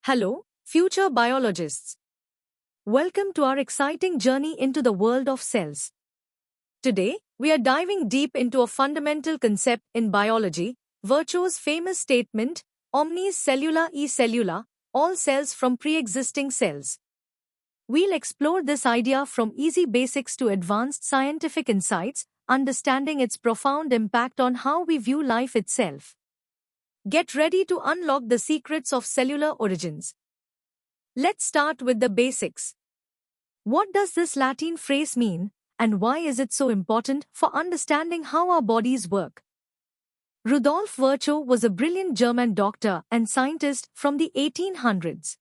Hello, future biologists. Welcome to our exciting journey into the world of cells. Today, we are diving deep into a fundamental concept in biology, Virchow's famous statement, omnis cellula e cellula, all cells from pre-existing cells. We'll explore this idea from easy basics to advanced scientific insights, understanding its profound impact on how we view life itself. Get ready to unlock the secrets of cellular origins. Let's start with the basics. What does this Latin phrase mean, and why is it so important for understanding how our bodies work? Rudolf Virchow was a brilliant German doctor and scientist from the 1800s.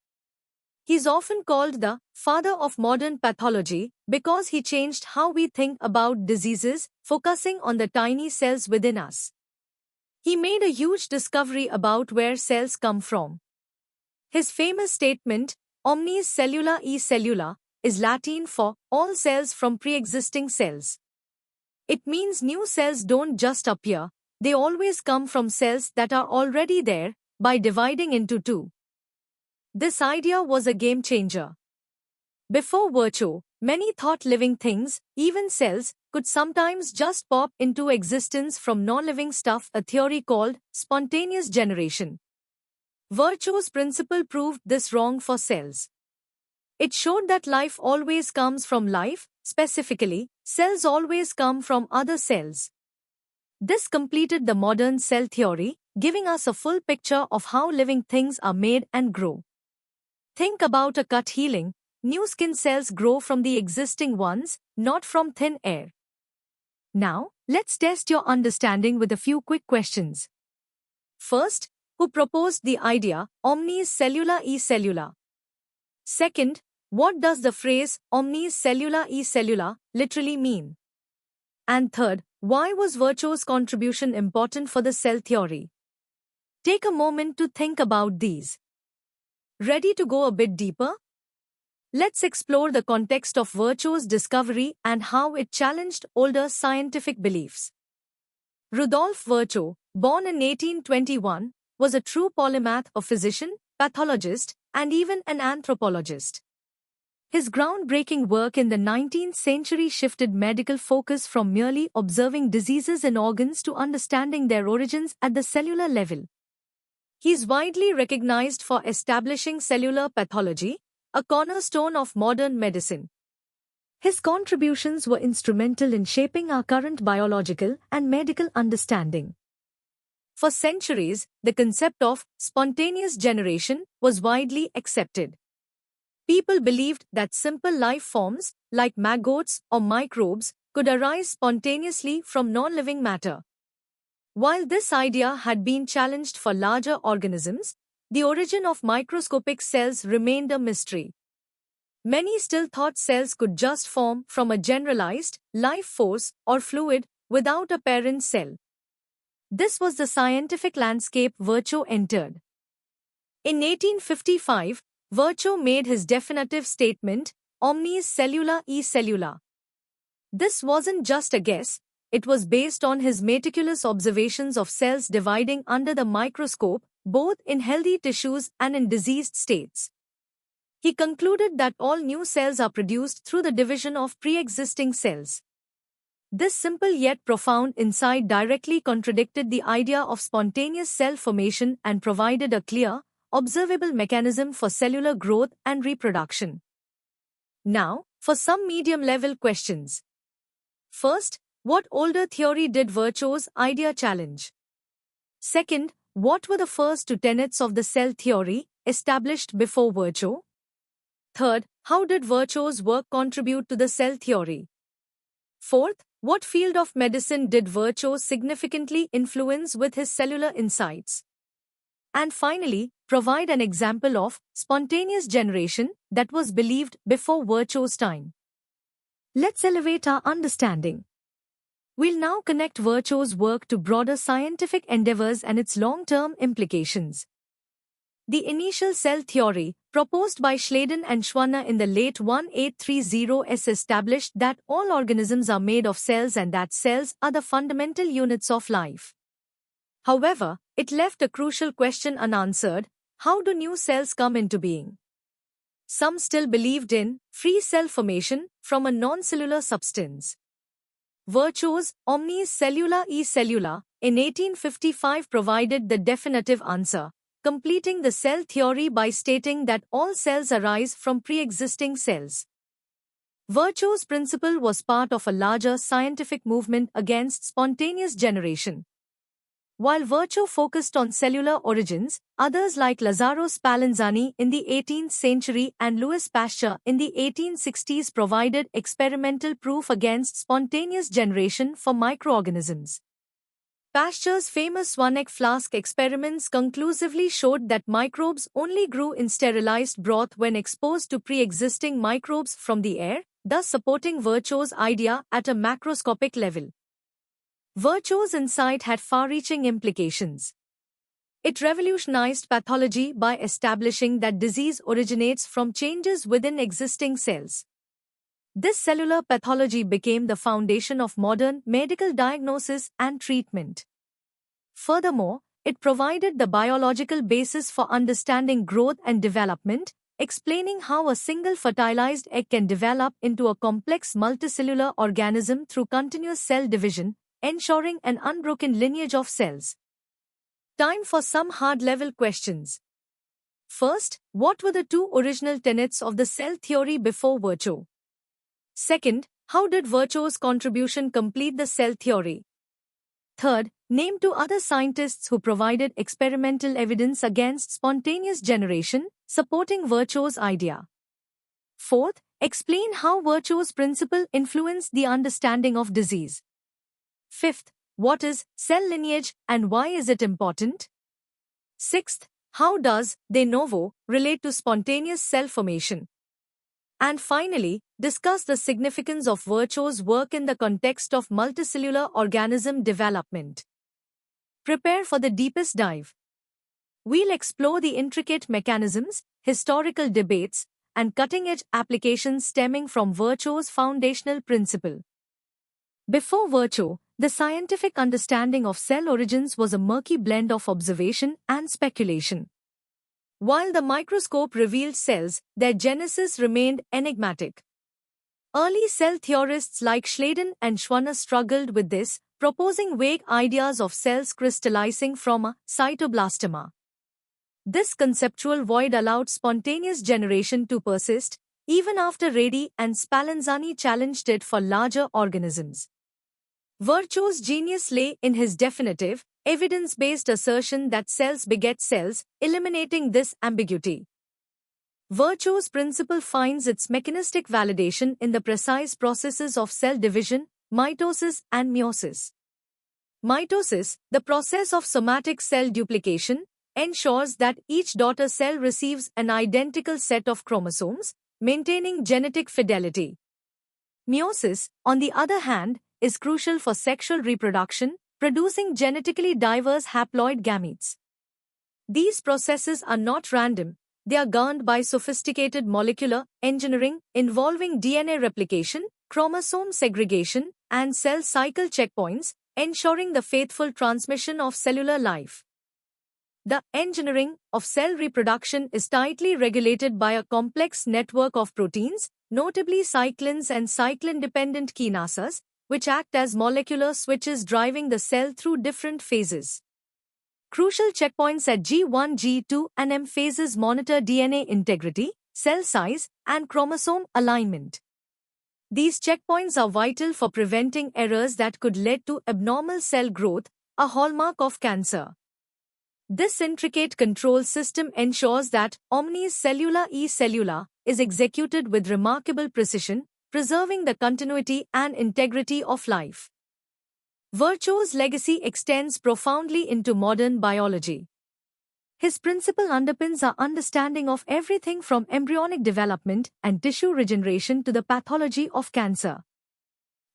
He is often called the father of modern pathology because he changed how we think about diseases, focusing on the tiny cells within us. He made a huge discovery about where cells come from. His famous statement, omnis cellula e cellula, is Latin for all cells from pre-existing cells. It means new cells don't just appear, they always come from cells that are already there, by dividing into two. This idea was a game changer. Before Virchow, many thought living things, even cells, could sometimes just pop into existence from non-living stuff, a theory called spontaneous generation. Virchow's principle proved this wrong for cells. It showed that life always comes from life, specifically, cells always come from other cells. This completed the modern cell theory, giving us a full picture of how living things are made and grow. Think about a cut healing. New skin cells grow from the existing ones, not from thin air. Now, let's test your understanding with a few quick questions. First, who proposed the idea, omnis cellula e cellula? Second, what does the phrase, omnis cellula e cellula, literally mean? And third, why was Virchow's contribution important for the cell theory? Take a moment to think about these. Ready to go a bit deeper? Let's explore the context of Virchow's discovery and how it challenged older scientific beliefs. Rudolf Virchow, born in 1821, was a true polymath, a physician, pathologist, and even an anthropologist. His groundbreaking work in the 19th century shifted medical focus from merely observing diseases in organs to understanding their origins at the cellular level. He is widely recognized for establishing cellular pathology, a cornerstone of modern medicine. His contributions were instrumental in shaping our current biological and medical understanding. For centuries, the concept of spontaneous generation was widely accepted. People believed that simple life forms, like maggots or microbes, could arise spontaneously from non-living matter. While this idea had been challenged for larger organisms, the origin of microscopic cells remained a mystery. Many still thought cells could just form from a generalized, life force or fluid without a parent cell. This was the scientific landscape Virchow entered. In 1855, Virchow made his definitive statement, omnis cellula e cellula. This wasn't just a guess, it was based on his meticulous observations of cells dividing under the microscope, both in healthy tissues and in diseased states. He concluded that all new cells are produced through the division of pre-existing cells. This simple yet profound insight directly contradicted the idea of spontaneous cell formation and provided a clear, observable mechanism for cellular growth and reproduction. Now, for some medium-level questions. First, what older theory did Virchow's idea challenge? Second, what were the first two tenets of the cell theory, established before Virchow? Third, how did Virchow's work contribute to the cell theory? Fourth, what field of medicine did Virchow significantly influence with his cellular insights? And finally, provide an example of spontaneous generation that was believed before Virchow's time. Let's elevate our understanding. We'll now connect Virchow's work to broader scientific endeavors and its long-term implications. The initial cell theory, proposed by Schleiden and Schwanner in the late 1830s, established that all organisms are made of cells and that cells are the fundamental units of life. However, it left a crucial question unanswered: How do new cells come into being? Some still believed in free cell formation from a non-cellular substance. Virchow's Omnis Cellula e Cellula in 1855 provided the definitive answer, completing the cell theory by stating that all cells arise from pre-existing cells. Virchow's principle was part of a larger scientific movement against spontaneous generation. While Virchow focused on cellular origins, others like Lazzaro Spallanzani in the 18th century and Louis Pasteur in the 1860s provided experimental proof against spontaneous generation for microorganisms. Pasteur's famous Swan-Neck flask experiments conclusively showed that microbes only grew in sterilized broth when exposed to pre-existing microbes from the air, thus supporting Virchow's idea at a macroscopic level. Virchow's insight had far-reaching implications. It revolutionized pathology by establishing that disease originates from changes within existing cells. This cellular pathology became the foundation of modern medical diagnosis and treatment. Furthermore, it provided the biological basis for understanding growth and development, explaining how a single fertilized egg can develop into a complex multicellular organism through continuous cell division, ensuring an unbroken lineage of cells. Time for some hard-level questions. First, what were the two original tenets of the cell theory before Virchow? Second, how did Virchow's contribution complete the cell theory? Third, name two other scientists who provided experimental evidence against spontaneous generation, supporting Virchow's idea. Fourth, explain how Virchow's principle influenced the understanding of disease. Fifth, what is cell lineage and why is it important? Sixth, how does de novo relate to spontaneous cell formation? And finally, discuss the significance of Virchow's work in the context of multicellular organism development. Prepare for the deepest dive. We'll explore the intricate mechanisms, historical debates, and cutting-edge applications stemming from Virchow's foundational principle. Before Virchow, the scientific understanding of cell origins was a murky blend of observation and speculation. While the microscope revealed cells, their genesis remained enigmatic. Early cell theorists like Schleiden and Schwanner struggled with this, proposing vague ideas of cells crystallizing from a cytoblastoma. This conceptual void allowed spontaneous generation to persist, even after Redi and Spallanzani challenged it for larger organisms. Virchow's genius lay in his definitive, evidence-based assertion that cells beget cells, eliminating this ambiguity. Virchow's principle finds its mechanistic validation in the precise processes of cell division, mitosis and meiosis. Mitosis, the process of somatic cell duplication, ensures that each daughter cell receives an identical set of chromosomes, maintaining genetic fidelity. Meiosis, on the other hand, is crucial for sexual reproduction, producing genetically diverse haploid gametes. These processes are not random, they are governed by sophisticated molecular engineering involving DNA replication, chromosome segregation, and cell cycle checkpoints, ensuring the faithful transmission of cellular life. The engineering of cell reproduction is tightly regulated by a complex network of proteins, notably cyclins and cyclin-dependent kinasas, which act as molecular switches driving the cell through different phases. Crucial checkpoints at G1, G2, and M phases monitor DNA integrity, cell size, and chromosome alignment. These checkpoints are vital for preventing errors that could lead to abnormal cell growth, a hallmark of cancer. This intricate control system ensures that Omnis Cellula e Cellula is executed with remarkable precision, preserving the continuity and integrity of life. Virchow's legacy extends profoundly into modern biology. His principle underpins our understanding of everything from embryonic development and tissue regeneration to the pathology of cancer.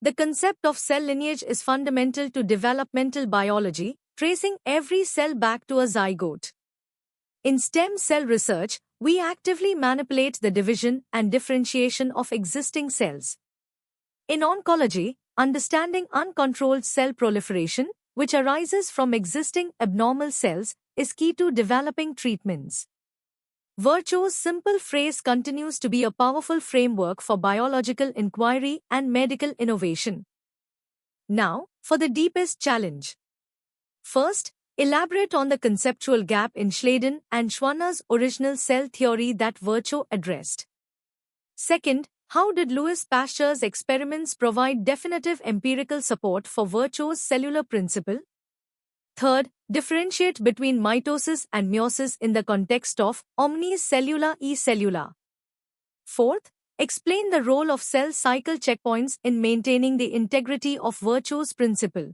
The concept of cell lineage is fundamental to developmental biology, tracing every cell back to a zygote. In stem cell research, we actively manipulate the division and differentiation of existing cells. In oncology, understanding uncontrolled cell proliferation, which arises from existing abnormal cells, is key to developing treatments. Virchow's simple phrase continues to be a powerful framework for biological inquiry and medical innovation. Now, for the deepest challenge. First, elaborate on the conceptual gap in Schleiden and Schwanner's original cell theory that Virchow addressed. Second, how did Louis Pasteur's experiments provide definitive empirical support for Virchow's cellular principle? Third, differentiate between mitosis and meiosis in the context of omnis cellula e cellula. Fourth, explain the role of cell cycle checkpoints in maintaining the integrity of Virchow's principle.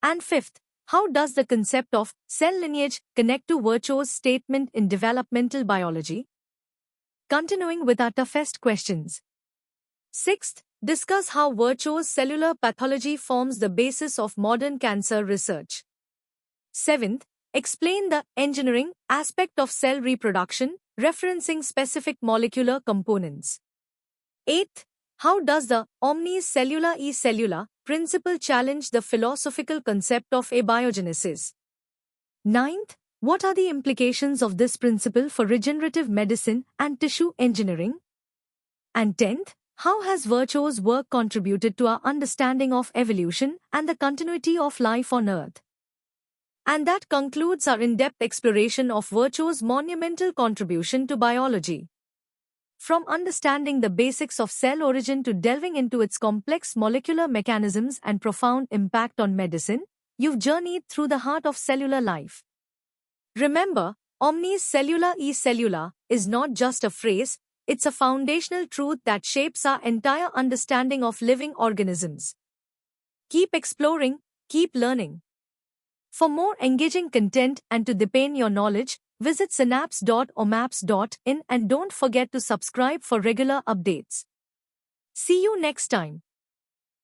And fifth, how does the concept of cell lineage connect to Virchow's statement in developmental biology? Continuing with our toughest questions. Sixth, discuss how Virchow's cellular pathology forms the basis of modern cancer research. Seventh, explain the engineering aspect of cell reproduction, referencing specific molecular components. Eighth, how does the omnis cellula e cellula principle challenge the philosophical concept of abiogenesis? Ninth, what are the implications of this principle for regenerative medicine and tissue engineering? And 10th, how has Virchow's work contributed to our understanding of evolution and the continuity of life on Earth? And that concludes our in-depth exploration of Virchow's monumental contribution to biology. From understanding the basics of cell origin to delving into its complex molecular mechanisms and profound impact on medicine, you've journeyed through the heart of cellular life. Remember, omnis cellula e cellula is not just a phrase, it's a foundational truth that shapes our entire understanding of living organisms. Keep exploring, keep learning. For more engaging content and to deepen your knowledge, visit synapse.omaps.in and don't forget to subscribe for regular updates. See you next time.